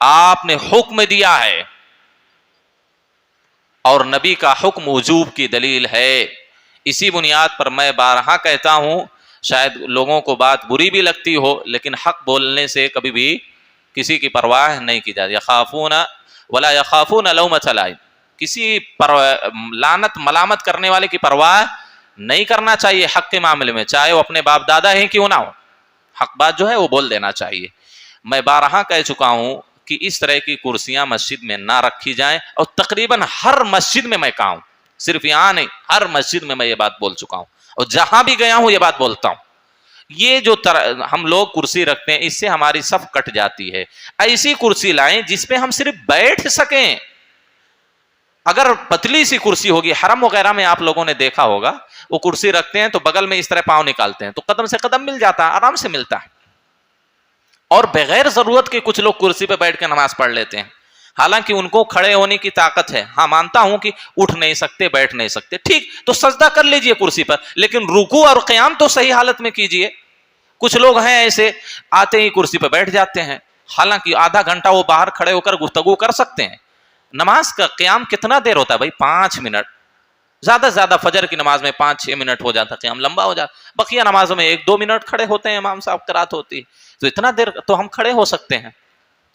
آپ نے حکم دیا ہے, اور نبی کا حکم وجوب کی دلیل ہے. اسی بنیاد پر میں بارہا کہتا ہوں، شاید لوگوں کو بات بری بھی لگتی ہو، لیکن حق بولنے سے کبھی بھی کسی کی پرواہ نہیں کی جاتی. یخافون ولا یخافون لومۃ لائم، کسی پر لعنت ملامت کرنے والے کی پرواہ نہیں کرنا چاہیے حق کے معاملے میں، چاہے وہ اپنے باپ دادا ہیں کیوں نہ ہو. حق بات جو ہے وہ بول دینا چاہیے. میں بارہا کہہ چکا ہوں کہ اس طرح کی کرسیاں مسجد میں نہ رکھی جائیں، اور تقریباً ہر مسجد میں میں کہا ہوں، صرف یہاں نہیں، ہر مسجد میں یہ بات بول چکا ہوں، اور جہاں بھی گیا ہوں یہ بات بولتا ہوں. یہ جو ہم لوگ کرسی رکھتے ہیں اس سے ہماری صف کٹ جاتی ہے. ایسی کرسی لائیں جس پہ ہم صرف بیٹھ سکیں. اگر پتلی سی کرسی ہوگی، حرم وغیرہ میں آپ لوگوں نے دیکھا ہوگا، وہ کرسی رکھتے ہیں تو بغل میں اس طرح پاؤں نکالتے ہیں تو قدم سے قدم مل جاتا ہے، آرام سے ملتا ہے. اور بغیر ضرورت کے کچھ لوگ کرسی پہ بیٹھ کے نماز پڑھ لیتے ہیں، حالانکہ ان کو کھڑے ہونے کی طاقت ہے. ہاں مانتا ہوں کہ اٹھ نہیں سکتے، بیٹھ نہیں سکتے، ٹھیک، تو سجدہ کر لیجئے کرسی پر، لیکن رکوع اور قیام تو صحیح حالت میں کیجئے. کچھ لوگ ہیں ایسے آتے ہی کرسی پہ بیٹھ جاتے ہیں، حالانکہ آدھا گھنٹہ وہ باہر کھڑے ہو کر گفتگو کر سکتے ہیں. نماز کا قیام کتنا دیر ہوتا ہے بھائی؟ 5 منٹ، زیادہ سے زیادہ فجر کی نماز میں 5-6 منٹ ہو جاتا ہے، قیام لمبا ہو جاتا. بقیہ نمازوں میں 1-2 منٹ کھڑے ہوتے ہیں، امام صاحب قرات ہوتی ہے، تو اتنا دیر تو ہم کھڑے ہو سکتے ہیں،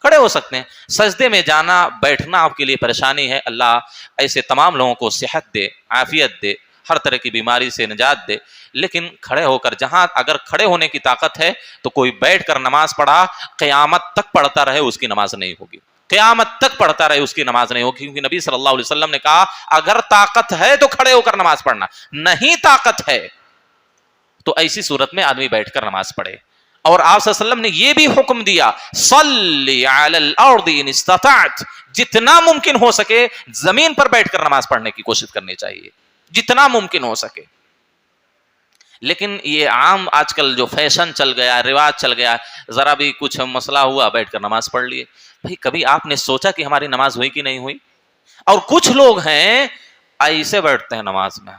کھڑے ہو سکتے ہیں. سجدے میں جانا بیٹھنا آپ کے لیے پریشانی ہے. اللہ ایسے تمام لوگوں کو صحت دے، عافیت دے، ہر طرح کی بیماری سے نجات دے. لیکن کھڑے ہو کر، جہاں اگر کھڑے ہونے کی طاقت ہے تو کوئی بیٹھ کر نماز پڑھا، قیامت تک پڑھتا رہے اس کی نماز نہیں ہوگی، قیامت تک پڑھتا رہے اس کی نماز نہیں ہوگی. کیونکہ نبی صلی اللہ علیہ وسلم نے کہا اگر طاقت ہے تو کھڑے ہو کر نماز پڑھنا، نہیں طاقت ہے تو ایسی صورت میں آدمی بیٹھ کر نماز پڑھے. اور آپ صلی اللہ علیہ وسلم نے یہ بھی حکم دیا، صلی علی الارض ان استطعت، جتنا ممکن ہو سکے زمین پر بیٹھ کر نماز پڑھنے کی کوشش کرنی چاہیے، جتنا ممکن ہو سکے. لیکن یہ عام آج کل جو فیشن چل گیا، رواج چل گیا، ذرا بھی کچھ مسئلہ ہوا بیٹھ کر نماز پڑھ لیے. بھائی کبھی آپ نے سوچا کہ ہماری نماز ہوئی کہ نہیں ہوئی؟ اور کچھ لوگ ہیں ایسے بیٹھتے ہیں نماز میں،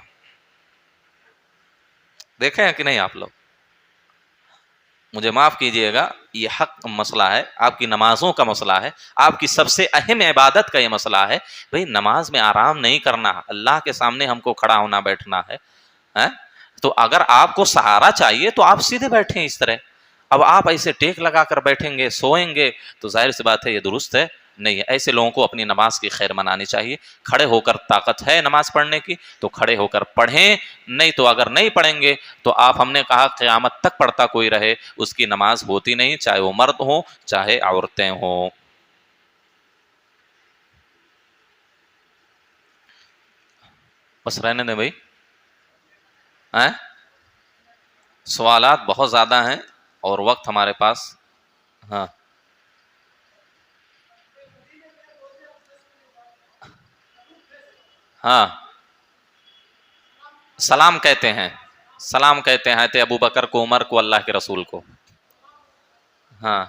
دیکھیں ہیں کہ نہیں آپ لوگ؟ مجھے معاف کیجئے گا، یہ حق مسئلہ ہے، آپ کی نمازوں کا مسئلہ ہے، آپ کی سب سے اہم عبادت کا یہ مسئلہ ہے. بھئی نماز میں آرام نہیں کرنا، اللہ کے سامنے ہم کو کھڑا ہونا بیٹھنا ہے. تو اگر آپ کو سہارا چاہیے تو آپ سیدھے بیٹھیں اس طرح. اب آپ ایسے ٹیک لگا کر بیٹھیں گے، سوئیں گے، تو ظاہر سی بات ہے یہ درست ہے نہیں ہے. ایسے لوگوں کو اپنی نماز کی خیر منانی چاہیے. کھڑے ہو کر طاقت ہے نماز پڑھنے کی تو کھڑے ہو کر پڑھیں، نہیں تو اگر نہیں پڑھیں گے تو آپ، ہم نے کہا قیامت تک پڑھتا کوئی رہے اس کی نماز ہوتی نہیں، چاہے وہ مرد ہوں چاہے عورتیں ہوں. بس رہنے دیں بھائی، سوالات بہت زیادہ ہیں اور وقت ہمارے پاس. ہاں ہاں سلام کہتے ہیں، سلام کہتے ہیں حضرت ابو بکر کو، عمر کو، اللہ کے رسول کو. ہاں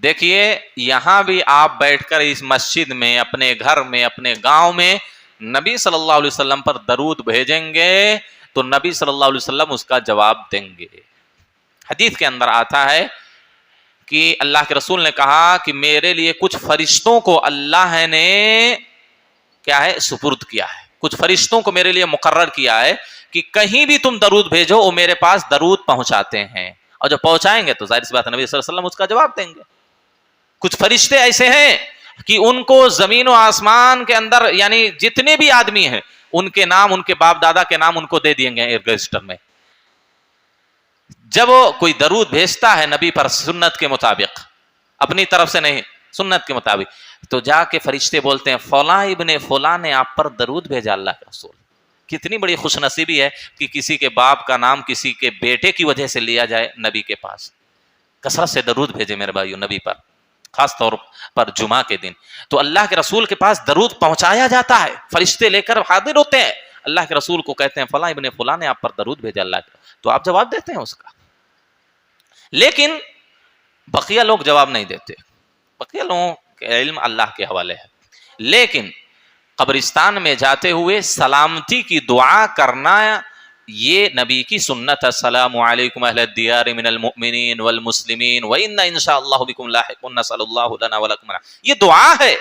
دیکھیے یہاں بھی آپ بیٹھ کر اس مسجد میں، اپنے گھر میں، اپنے گاؤں میں نبی صلی اللہ علیہ وسلم پر درود بھیجیں گے تو نبی صلی اللہ علیہ وسلم اس کا جواب دیں گے. حدیث کے اندر آتا ہے کہ اللہ کے رسول نے کہا کہ میرے لیے کچھ فرشتوں کو اللہ نے کیا ہے سپرد کیا ہے، کچھ فرشتوں کو میرے لیے مقرر کیا ہے کہ کہیں بھی تم درود بھیجو وہ میرے پاس درود پہنچاتے ہیں، اور جب پہنچائیں گے تو ظاہر سی بات ہے نبی صلی اللہ علیہ وسلم اس کا جواب دیں گے. کچھ فرشتے ایسے ہیں کہ ان کو زمین و آسمان کے اندر، یعنی جتنے بھی آدمی ہیں ان کے نام، ان کے باپ دادا کے نام ان کو دے دیں گے رجسٹر میں. جب کوئی درود بھیجتا ہے نبی پر سنت کے مطابق، اپنی طرف سے نہیں، سنت کے مطابق، تو جا کے فرشتے بولتے ہیں فلاں ابن فلاں نے آپ پر درود بھیجا اللہ کے رسول. کتنی بڑی خوش نصیبی ہے کہ کسی کے باپ کا نام کسی کے بیٹے کی وجہ سے لیا جائے نبی کے پاس. کثرت سے درود بھیجے میرے بھائیو نبی پر، خاص طور پر جمعہ کے دن. تو اللہ کے رسول کے پاس درود پہنچایا جاتا ہے، فرشتے لے کر حاضر ہوتے ہیں، اللہ کے رسول کو کہتے ہیں فلاں ابن فلاں نے آپ پر درود بھیجا اللہ کے، تو آپ جواب دیتے ہیں اس کا. لیکن بقیہ لوگ جواب نہیں دیتے، بقیہ لوگوں کے علم اللہ کے حوالے ہے. لیکن قبرستان میں جاتے ہوئے سلامتی کی دعا کرنا یہ نبی کی سنت ہے. السلام علیکم اہل الدیار من المؤمنین والمسلمین وَإِنَّا إِنْ شَاءَ اللَّهُ بِكُمْ لَاحِقُونَ نَسْأَلُ اللَّهُ لَنَا وَلَكُمْ. یہ دعا ہے،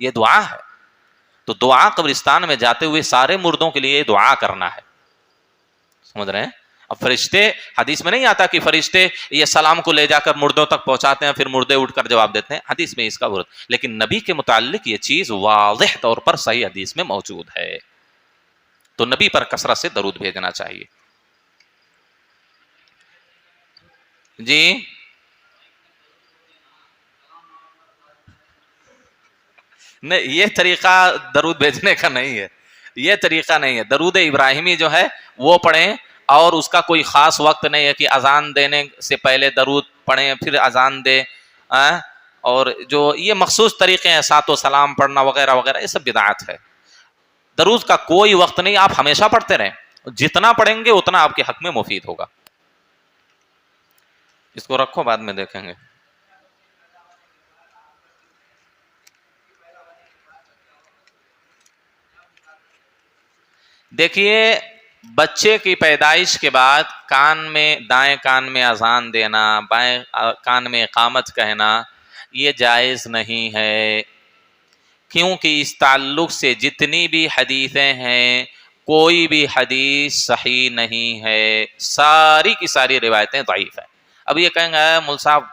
یہ دعا ہے. تو دعا قبرستان میں جاتے ہوئے سارے مردوں کے لیے دعا کرنا ہے، سمجھ رہے ہیں؟ اب فرشتے، حدیث میں نہیں آتا کہ فرشتے یہ سلام کو لے جا کر مردوں تک پہنچاتے ہیں پھر مردے اٹھ کر جواب دیتے ہیں، حدیث میں اس کا ورد، لیکن نبی کے متعلق یہ چیز واضح طور پر صحیح حدیث میں موجود ہے، تو نبی پر کثرت سے درود بھیجنا چاہیے۔ جی نہیں، یہ طریقہ درود بھیجنے کا نہیں ہے، یہ طریقہ نہیں ہے۔ درود ابراہیمی جو ہے وہ پڑھیں، اور اس کا کوئی خاص وقت نہیں ہے کہ اذان دینے سے پہلے درود پڑھیں پھر اذان دے، اور جو یہ مخصوص طریقے ہیں سات و سلام پڑھنا وغیرہ وغیرہ، یہ سب بدعات ہے۔ درود کا کوئی وقت نہیں، آپ ہمیشہ پڑھتے رہیں، جتنا پڑھیں گے اتنا آپ کے حق میں مفید ہوگا۔ اس کو رکھو، بعد میں دیکھیں گے۔ دیکھیے، بچے کی پیدائش کے بعد کان میں، دائیں کان میں اذان دینا، بائیں کان میں اقامت کہنا، یہ جائز نہیں ہے، کیونکہ اس تعلق سے جتنی بھی حدیثیں ہیں کوئی بھی حدیث صحیح نہیں ہے، ساری کی ساری روایتیں ضعیف ہیں۔ اب یہ کہیں گے مول صاحب،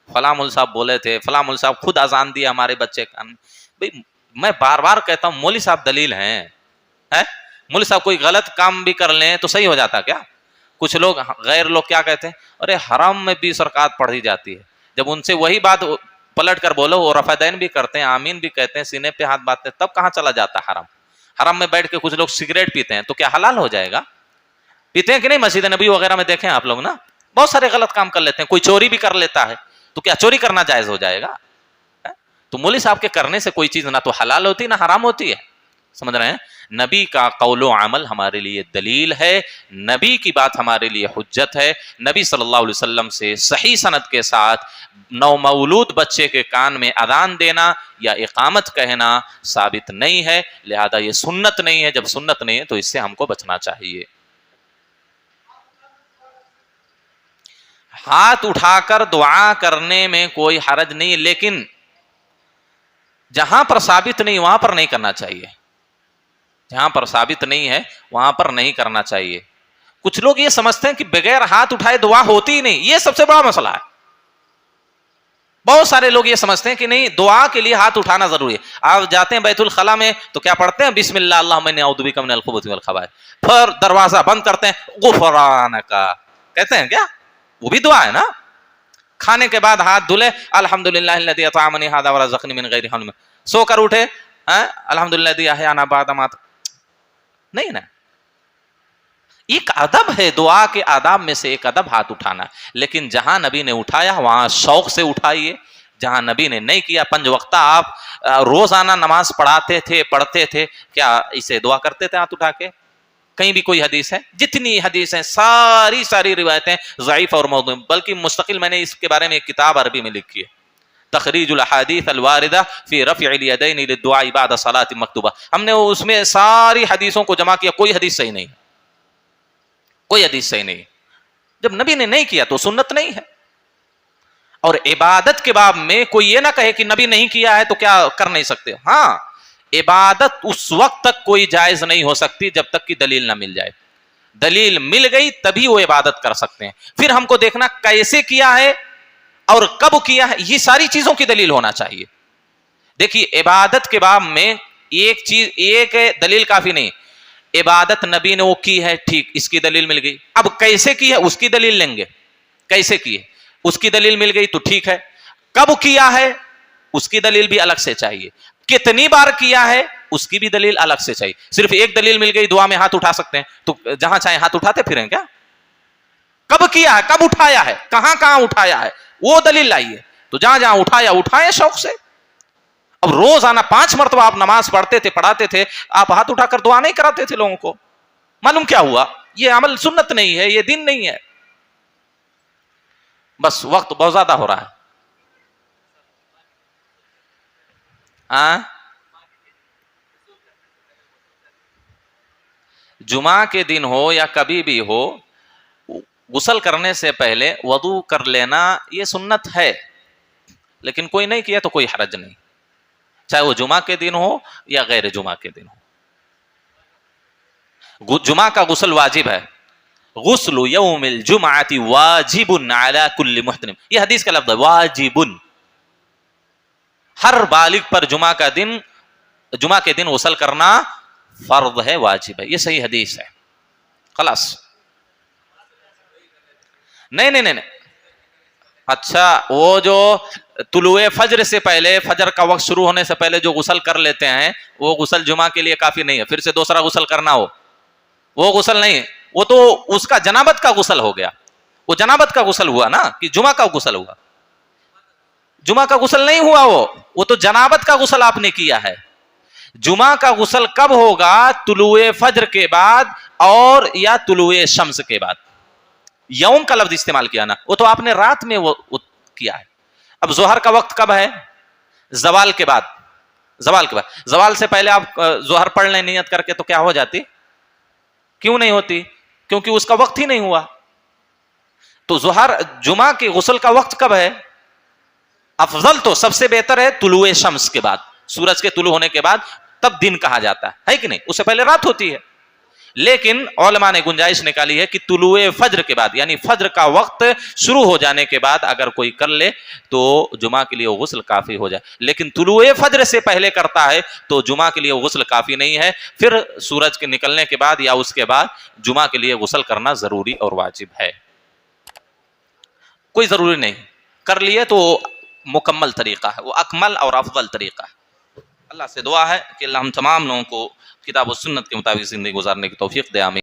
فلاں مول صاحب بولے تھے، فلاں مول صاحب خود اذان دیا ہمارے بچے کان، بھئی میں بار بار کہتا ہوں مولوی صاحب دلیل ہیں، مولوی صاحب کوئی غلط کام بھی کر لیں تو صحیح ہو جاتا کیا؟ کچھ لوگ غیر لوگ کیا کہتے ہیں، ارے حرم میں 20 رکعت پڑھی جاتی ہے، جب ان سے وہی بات پلٹ کر بولو، وہ رفع دین بھی کرتے ہیں، آمین بھی کہتے ہیں، سینے پہ ہاتھ باندھتے ہیں، تب کہاں چلا جاتا حرم؟ حرم میں بیٹھ کے کچھ لوگ سگریٹ پیتے ہیں تو کیا حلال ہو جائے گا؟ پیتے ہیں کہ نہیں؟ مسجد نبی وغیرہ میں دیکھیں آپ لوگ نا، بہت سارے غلط کام کر لیتے ہیں، کوئی چوری بھی کر لیتا ہے، تو کیا چوری کرنا جائز ہو جائے گا؟ تو مولوی صاحب کے کرنے سے کوئی چیز نہ تو حلال ہوتی نہ حرام ہوتی ہے، سمجھ رہے ہیں؟ نبی کا قول و عمل ہمارے لیے دلیل ہے، نبی کی بات ہمارے لیے حجت ہے۔ نبی صلی اللہ علیہ وسلم سے صحیح سند کے ساتھ نومولود بچے کے کان میں اذان دینا یا اقامت کہنا ثابت نہیں ہے، لہذا یہ سنت نہیں ہے۔ جب سنت نہیں ہے تو اس سے ہم کو بچنا چاہیے۔ ہاتھ اٹھا کر دعا کرنے میں کوئی حرج نہیں، لیکن جہاں پر ثابت نہیں وہاں پر نہیں کرنا چاہیے، جہاں پر ثابت نہیں ہے وہاں پر نہیں کرنا چاہیے۔ کچھ لوگ یہ سمجھتے ہیں کہ بغیر ہاتھ اٹھائے دعا ہوتی ہی نہیں، یہ سب سے بڑا مسئلہ ہے۔ بہت سارے لوگ یہ سمجھتے ہیں کہ نہیں، دعا کے لیے ہاتھ اٹھانا ضروری ہے۔ آپ جاتے ہیں بیت الخلاء میں تو کیا پڑھتے ہیں؟ بسم اللہ اللہم انی اعوذ بک من الخبث والخبائث، پھر دروازہ بند کرتے ہیں غفرانک کہتے ہیں، کیا وہ بھی دعا ہے نا؟ کھانے کے بعد ہاتھ دھلے الحمدللہ الذی اطعمنی ھذا ورزقنی من غیر حول، سو کر اٹھے الحمدللہ الذی احیانا بعد ما، نہیں نا، ایک ادب ہے، دعا کے آداب میں سے ایک ادب ہاتھ اٹھانا، لیکن جہاں نبی نے اٹھایا وہاں شوق سے اٹھائیے، جہاں نبی نے نہیں کیا، 5 وقتہ آپ روزانہ نماز پڑھاتے تھے، کیا اسے دعا کرتے تھے ہاتھ اٹھا کے؟ کہیں بھی کوئی حدیث ہے؟ جتنی حدیث ہیں ساری روایتیں ضعیف اور موضوع، بلکہ مستقل میں نے اس کے بارے میں ایک کتاب عربی میں لکھی ہے، تخریج الاحادیث الواردہ فی رفع الیدین للدعاء بعد الصلاۃ المکتوبہ۔ ہم نے اس میں ساری حدیثوں کو جمع کیا، کوئی حدیث صحیح نہیں، کوئی حدیث صحیح نہیں۔ جب نبی نے نہیں کیا تو سنت نہیں ہے۔ اور عبادت کے باب میں کوئی یہ نہ کہے کہ نبی نہیں کیا ہے تو کیا کر نہیں سکتے، ہاں، عبادت اس وقت تک کوئی جائز نہیں ہو سکتی جب تک کہ دلیل نہ مل جائے، دلیل مل گئی تبھی وہ عبادت کر سکتے ہیں۔ پھر ہم کو دیکھنا کیسے کیا ہے اور کب کیا ہے، یہ ساری چیزوں کی دلیل ہونا چاہیے۔ دیکھیے عبادت کے باب میں ایک دلیل کافی نہیں، عبادت نبی نے وہ کی ہے، ٹھیک، اس کی دلیل مل گئی، اب کیسے کی ہے اس کی دلیل لیں گے، کیسے کی ہے اس کی دلیل مل گئی تو ٹھیک ہے، کب کیا ہے اس کی دلیل بھی الگ سے چاہیے، کتنی بار کیا ہے اس کی بھی دلیل الگ سے چاہیے۔ صرف ایک دلیل مل گئی دعا میں ہاتھ اٹھا سکتے ہیں تو جہاں چاہیں ہاتھ اٹھاتے پھریں کیا؟ کب کیا ہے، کب اٹھایا ہے، کہاں کہاں اٹھایا ہے، وہ دلیل لائیے، تو جہاں جہاں اٹھایا اٹھائے شوق سے۔ اب روزانہ 5 مرتبہ آپ نماز پڑھاتے تھے، آپ ہاتھ اٹھا کر دعا نہیں کراتے تھے لوگوں کو، معلوم کیا ہوا؟ یہ عمل سنت نہیں ہے، یہ دین نہیں ہے۔ بس وقت بہت زیادہ ہو رہا ہے، جمعہ کے دن ہو یا کبھی بھی ہو، غسل کرنے سے پہلے وضو کر لینا یہ سنت ہے، لیکن کوئی نہیں کیا تو کوئی حرج نہیں، چاہے وہ جمعہ کے دن ہو یا غیر جمعہ کے دن ہو. جمعہ کا غسل واجب ہے. غسل یوم الجمعۃ واجب علی کل محترم، یہ حدیث کا لفظ ہے واجب. ہر بالغ پر جمعہ کے دن غسل کرنا فرض ہے، واجب ہے. یہ صحیح حدیث ہے. خلاص. نہیں اچھا، وہ جو طلوع فجر سے پہلے، فجر کا وقت شروع ہونے سے پہلے جو غسل کر لیتے ہیں وہ غسل جمعہ کے لیے کافی نہیں ہے. پھر سے دوسرا غسل کرنا ہو وہ غسل نہیں، وہ تو اس کا جنابت کا غسل ہو گیا. وہ جنابت کا غسل ہوا نا، کہ جمعہ کا غسل ہوا. جمعہ کا غسل نہیں ہوا، وہ تو جنابت کا غسل آپ نے کیا ہے. جمعہ کا غسل کب ہوگا؟ طلوع فجر کے بعد اور یا طلوع شمس کے بعد. یوم کا لفظ استعمال کیا نا، وہ تو آپ نے رات میں وہ کیا ہے. اب ظہر کا وقت کب ہے؟ زوال کے بعد. زوال سے پہلے آپ ظہر پڑھ لیں نیت کر کے تو کیا ہو جاتی؟ کیوں نہیں ہوتی؟ کیونکہ اس کا وقت ہی نہیں ہوا. تو جمعہ کے غسل کا وقت کب ہے؟ افضل تو سب سے بہتر ہے طلوع شمس کے بعد، سورج کے طلوع ہونے کے بعد، تب دن کہا جاتا ہے کہ نہیں؟ اس سے پہلے رات ہوتی ہے. لیکن علماء نے گنجائش نکالی ہے کہ طلوع فجر کے بعد، یعنی فجر کا وقت شروع ہو جانے کے بعد اگر کوئی کر لے تو جمعہ کے لیے وہ غسل کافی ہو جائے. لیکن طلوع فجر سے پہلے کرتا ہے تو جمعہ کے لیے وہ غسل کافی نہیں ہے. پھر سورج کے نکلنے کے بعد یا اس کے بعد جمعہ کے لیے غسل کرنا ضروری اور واجب ہے. کوئی ضروری نہیں، کر لیے تو مکمل طریقہ ہے، وہ اکمل اور افضل طریقہ ہے. اللہ سے دعا ہے کہ اللہ ہم تمام لوگوں کو کتاب و سنت کے مطابق زندگی گزارنے کی توفیق دے. آمین.